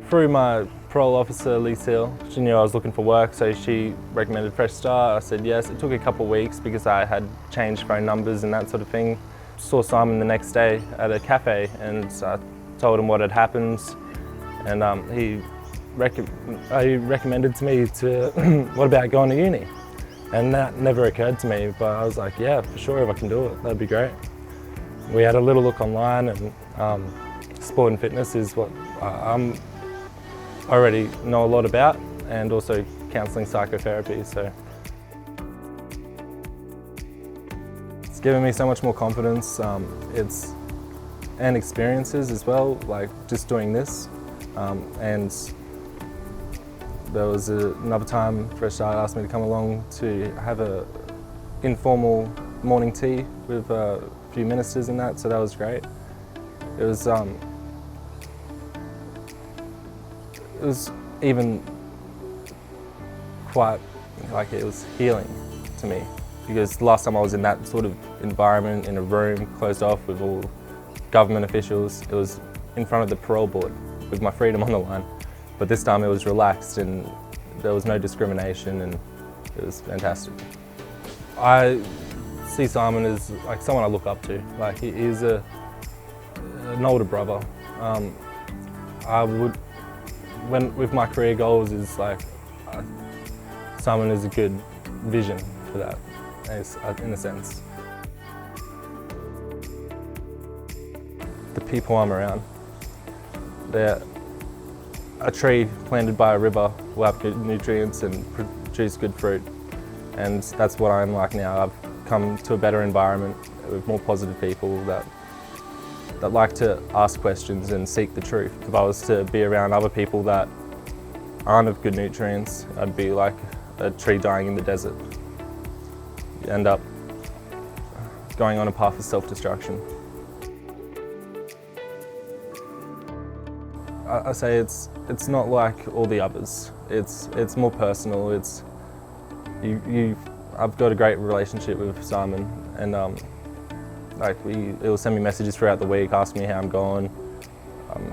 Through my parole officer, Lee Seal, she knew I was looking for work, so she recommended Fresh Start. I said yes. It took a couple of weeks because I had changed phone numbers and that sort of thing. Saw Simon the next day at a cafe and I told him what had happened, and he recommended to me to, what about going to uni? And that never occurred to me, but I was like, yeah, for sure, if I can do it, that'd be great. We had a little look online, and sport and fitness is what I already know a lot about, and also counselling, psychotherapy. So it's given me so much more confidence. And experiences as well, like just doing this. And there was another time Fresh Start asked me to come along to have a informal morning tea with a few ministers and that, so that was great. It was even quite like it was healing to me, because the last time I was in that sort of environment, in a room closed off with all government officials, it was in front of the parole board with my freedom on the line. But this time it was relaxed and there was no discrimination, and it was fantastic. I see Simon as like someone I look up to. Like, he is an older brother. With my career goals, is like Simon is a good vision for that, in a sense. The people I'm around, they're a tree planted by a river will have good nutrients and produce good fruit, and that's what I'm like now. I've come to a better environment with more positive people that like to ask questions and seek the truth. If I was to be around other people that aren't of good nutrients, I'd be like a tree dying in the desert. You end up going on a path of self-destruction. I say it's not like all the others. It's more personal. I've got a great relationship with Simon, and he'll send me messages throughout the week, ask me how I'm going,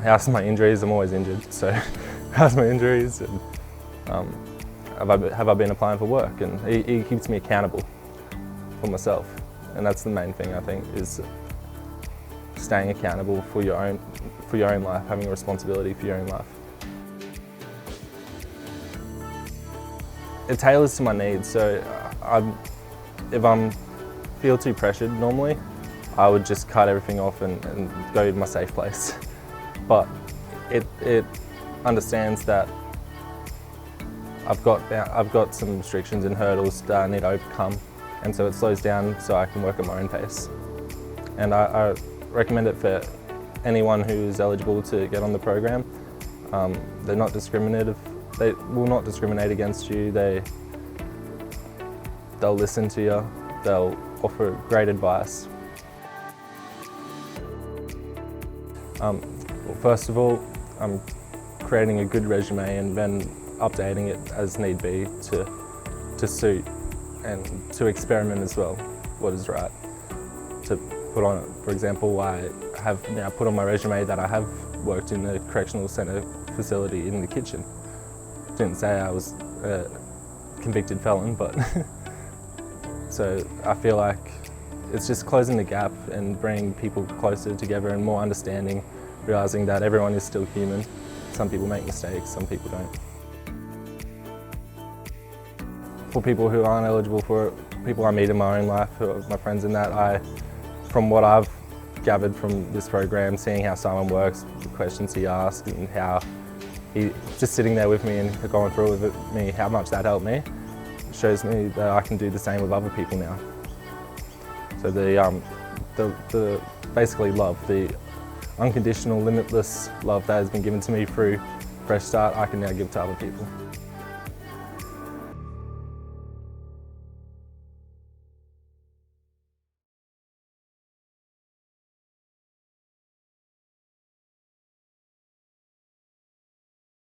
how's my injuries. I'm always injured, so how's my injuries, and have I been applying for work? And he keeps me accountable for myself, and that's the main thing, I think, is staying accountable for your own life, having a responsibility for your own life. It tailors to my needs, so if I feel too pressured normally, I would just cut everything off and go to my safe place. But it understands that I've got some restrictions and hurdles that I need to overcome, and so it slows down so I can work at my own pace. And I recommend it for anyone who is eligible to get on the program. They're not discriminative. They will not discriminate against you. They'll listen to you. They'll offer great advice. Well, first of all, I'm creating a good resume and then updating it as need be to suit and to experiment as well what is right to put on it. For example, I have now put on my resume that I have worked in the correctional centre facility in the kitchen. Didn't say I was a convicted felon, but so I feel like it's just closing the gap and bringing people closer together and more understanding, realising that everyone is still human. Some people make mistakes, some people don't. For people who aren't eligible for it, people I meet in my own life, my friends and that, from what I've gathered from this program, seeing how Simon works, the questions he asks, and how he just sitting there with me and going through with me, how much that helped me, shows me that I can do the same with other people now. So the basically love, the unconditional, limitless love that has been given to me through Fresh Start, I can now give to other people.